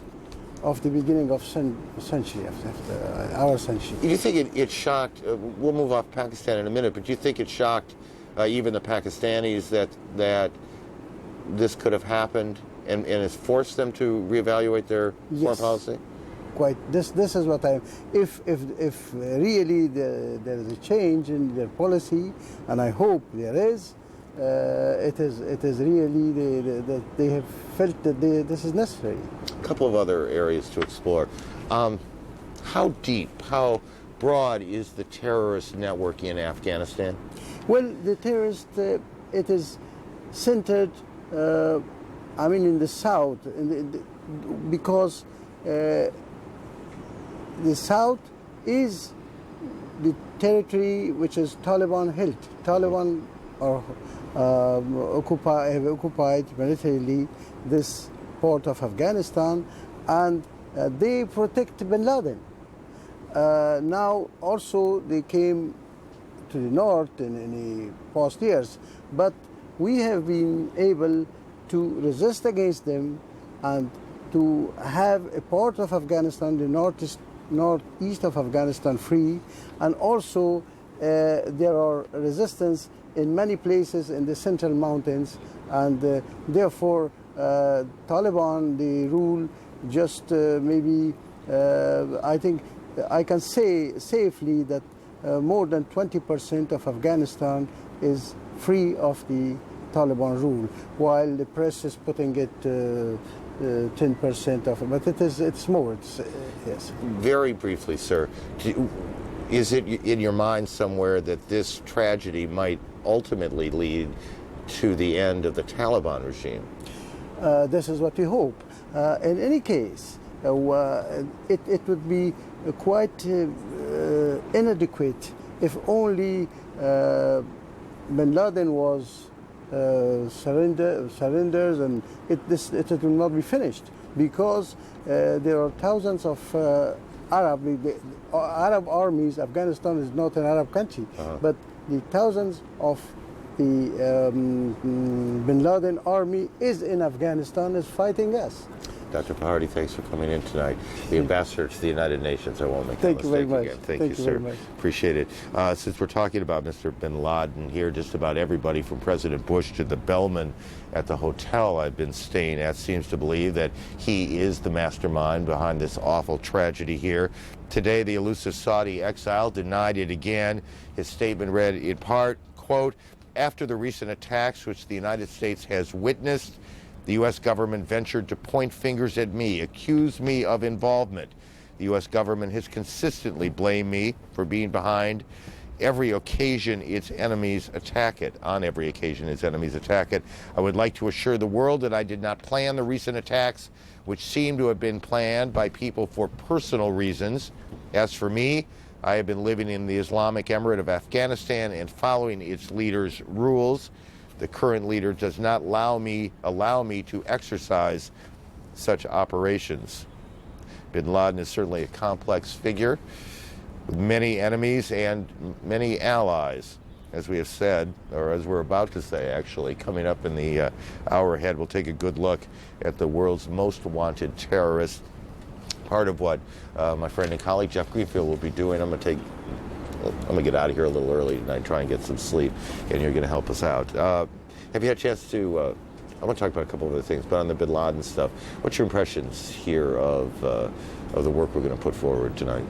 of the beginning of century, after our century. Do you think it shocked, we'll move off Pakistan in a minute, but do you think it shocked even the Pakistanis that this could have happened and has forced them to reevaluate their foreign policy? Quite. This is what I. If really there is a change in their policy, and I hope there is, it is really that they have felt that this is necessary. A couple of other areas to explore. How deep, how broad is the terrorist network in Afghanistan? Well, the terrorist, it is centered, in the south, because the south is the territory which is Taliban held. Taliban have occupied militarily this part of Afghanistan, and they protect bin Laden. now also they came to the north in the past years, but we have been able to resist against them and to have a part of Afghanistan, the northeast of Afghanistan, free, and also there are resistance in many places in the central mountains, and therefore Taliban, the rule just maybe, I think I can say safely that more than 20% of Afghanistan is free of the Taliban rule, while the press is putting it 10% of it, but it's more, yes. Very briefly, sir, is it in your mind somewhere that this tragedy might ultimately lead to the end of the Taliban regime? This is what we hope. In any case, it would be quite inadequate if only bin Laden was surrenders, and it will not be finished, because there are thousands of Arab armies. Afghanistan is not an Arab country, but the thousands of the bin Laden army is in Afghanistan, is fighting us. Dr. Pahorty, thanks for coming in tonight. The ambassador to the United Nations. I won't make that Thank you very mistake much. again. Thank you, sir. Very much. Appreciate it. Since we're talking about Mr. bin Laden here, just about everybody from President Bush to the bellman at the hotel I've been staying at seems to believe that he is the mastermind behind this awful tragedy here. Today, the elusive Saudi exile denied it again. His statement read in part, quote, "After the recent attacks which the United States has witnessed, the U.S. government ventured to point fingers at me, accuse me of involvement. The U.S. government has consistently blamed me for being behind every occasion its enemies attack it. On every occasion its enemies attack it. I would like to assure the world that I did not plan the recent attacks, which seem to have been planned by people for personal reasons. As for me, I have been living in the Islamic Emirate of Afghanistan and following its leader's rules. The current leader does not allow me to exercise such operations." Bin Laden is certainly a complex figure with many enemies and many allies. As we have said, or as we're about to say actually, coming up in the hour ahead, we'll take a good look at the world's most wanted terrorist. Part of what my friend and colleague Jeff Greenfield will be doing. I'm going to get out of here a little early tonight, try and get some sleep, and you're going to help us out. Have you had a chance to, I want to talk about a couple of other things, but on the bin Laden stuff, what's your impressions here of the work we're going to put forward tonight?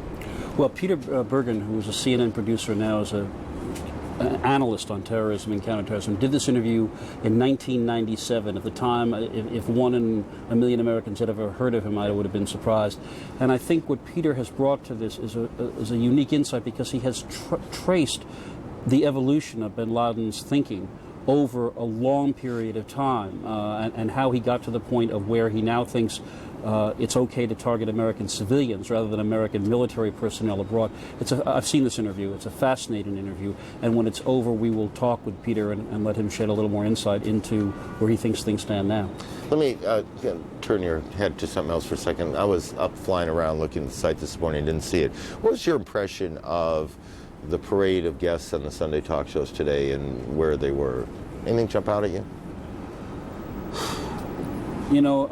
Well, Peter Bergen, who is a CNN producer now, is an analyst on terrorism and counterterrorism, did this interview in 1997. At the time, if 1 in a million Americans had ever heard of him, I would have been surprised. And I think what Peter has brought to this is a unique insight, because he has traced the evolution of bin Laden's thinking over a long period of time, and how he got to the point of where he now thinks it's okay to target American civilians rather than American military personnel abroad. I've seen this interview. It's a fascinating interview, and when it's over, we will talk with Peter and let him shed a little more insight into where he thinks things stand now. Let me turn your head to something else for a second. I was up flying around looking at the site this morning and didn't see it. What was your impression of the parade of guests on the Sunday talk shows today and where they were? Anything jump out at you? You know,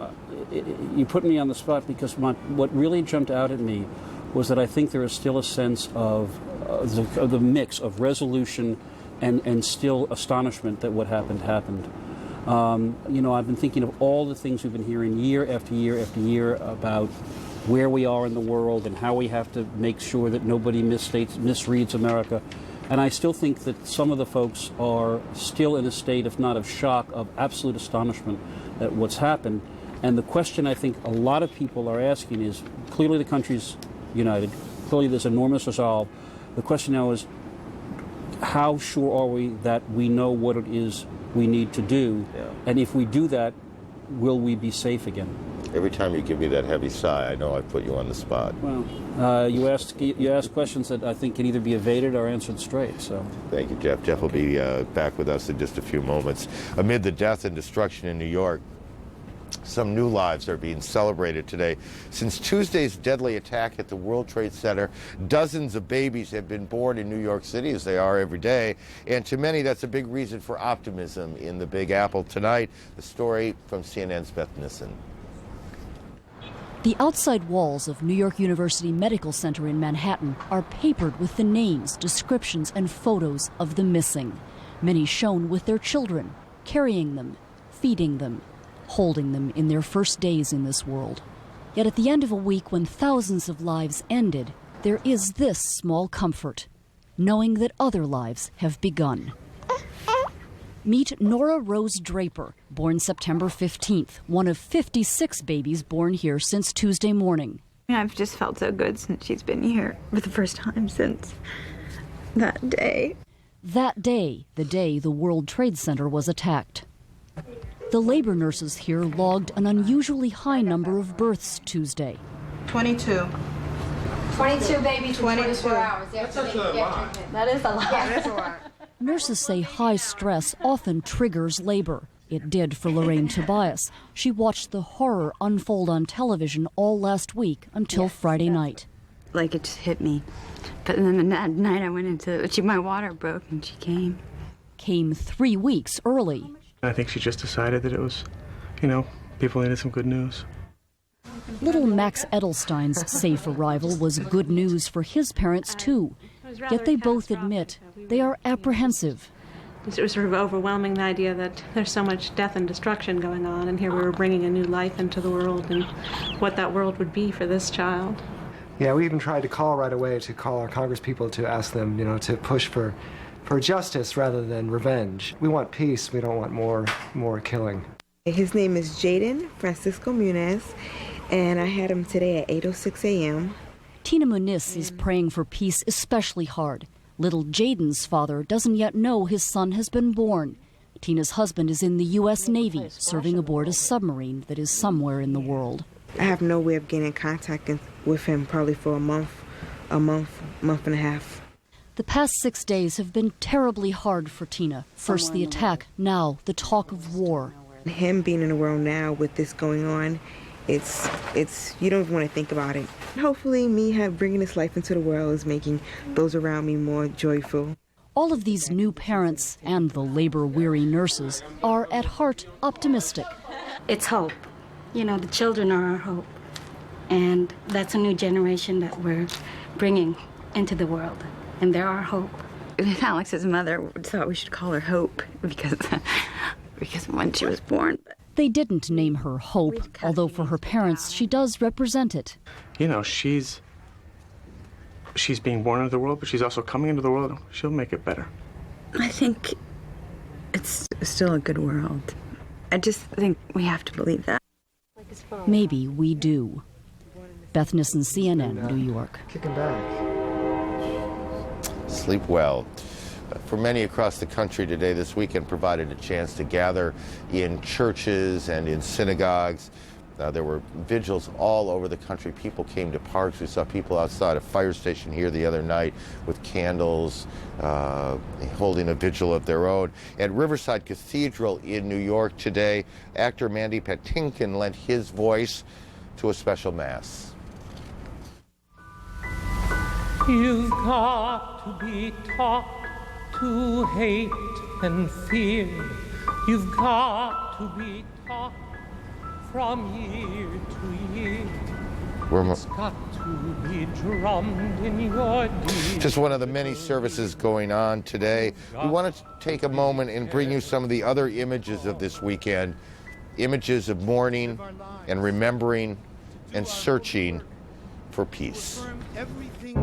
you put me on the spot, because what really jumped out at me was that I think there is still a sense of the mix of resolution and still astonishment that what happened. You know, I've been thinking of all the things we've been hearing year after year after year about where we are in the world and how we have to make sure that nobody misreads America. And I still think that some of the folks are still in a state, if not of shock, of absolute astonishment at what's happened. And the question I think a lot of people are asking is, clearly the country's united, clearly there's enormous resolve. The question now is, how sure are we that we know what it is we need to do? Yeah. And if we do that, will we be safe again? Every time you give me that heavy sigh, I know I've put you on the spot. Well, you ask questions that I think can either be evaded or answered straight. So thank you, Jeff. Jeff will be back with us in just a few moments. Amid the death and destruction in New York, Some new lives are being celebrated today. Since Tuesday's deadly attack at the World Trade Center, dozens of babies have been born in New York City, as they are every day. And to many, that's a big reason for optimism in the Big Apple tonight. The story from CNN's Beth Nissen. The outside walls of New York University Medical Center in Manhattan are papered with the names, descriptions, and photos of the missing. Many shown with their children, carrying them, feeding them, holding them in their first days in this world. Yet at the end of a week when thousands of lives ended, there is this small comfort, knowing that other lives have begun. Meet Nora Rose Draper, born September 15th, one of 56 babies born here since Tuesday morning. I've just felt so good since she's been here for the first time since that day. That day, the day the World Trade Center was attacked. The labor nurses here logged an unusually high number of births Tuesday. 22. 22 babies in 24 hours. That's actually a lot. That is a lot. Yeah, that's a lot. Nurses say high stress often triggers labor. It did for Lorraine Tobias. She watched the horror unfold on television all last week until Friday night. Like it just hit me. But then that night I went into, my water broke and she came. Came 3 weeks early. I think she just decided that it was, people needed some good news. Little Max Edelstein's safe arrival was good news for his parents, too. Yet they both admit they are apprehensive. It was sort of overwhelming, the idea that there's so much death and destruction going on, and here we were bringing a new life into the world and what that world would be for this child. Yeah, we even tried to call right away, to call our congresspeople to ask them, to push for justice rather than revenge. We want peace. We don't want more killing. His name is Jaden Francisco Muniz, and I had him today at 8:06 a.m. Tina Muniz is praying for peace especially hard. Little Jaden's father doesn't yet know his son has been born. Tina's husband is in the U.S. Navy, serving aboard a submarine that is somewhere in the world. I have no way of getting in contact with him probably for a month and a half. The past 6 days have been terribly hard for Tina. First the attack, now the talk of war. Him being in the world now with this going on, it's you don't even want to think about it. Hopefully me bringing this life into the world is making those around me more joyful. All of these new parents and the labor-weary nurses are at heart optimistic. It's hope. The children are our hope. And that's a new generation that we're bringing into the world. And they're our hope. Alex's mother thought we should call her Hope because when she was born. They didn't name her Hope, although for her parents she does represent it. She's being born into the world, but she's also coming into the world. She'll make it better. I think it's still a good world. I just think we have to believe that. Maybe we do. Beth Nissen, CNN, New York. Kicking back. Sleep well. For many across the country today, this weekend provided a chance to gather in churches and in synagogues. There were vigils all over the country. People came to parks. We saw people outside a fire station here the other night with candles, holding a vigil of their own. At Riverside Cathedral in New York today, actor Mandy Patinkin lent his voice to a special mass. You've got to be taught to hate and fear. You've got to be taught from year to year. It's got to be drummed in your ear. Just one of the many services going on today. We want to take a moment and bring you some of the other images of this weekend. Images of mourning and remembering and searching for peace. Everything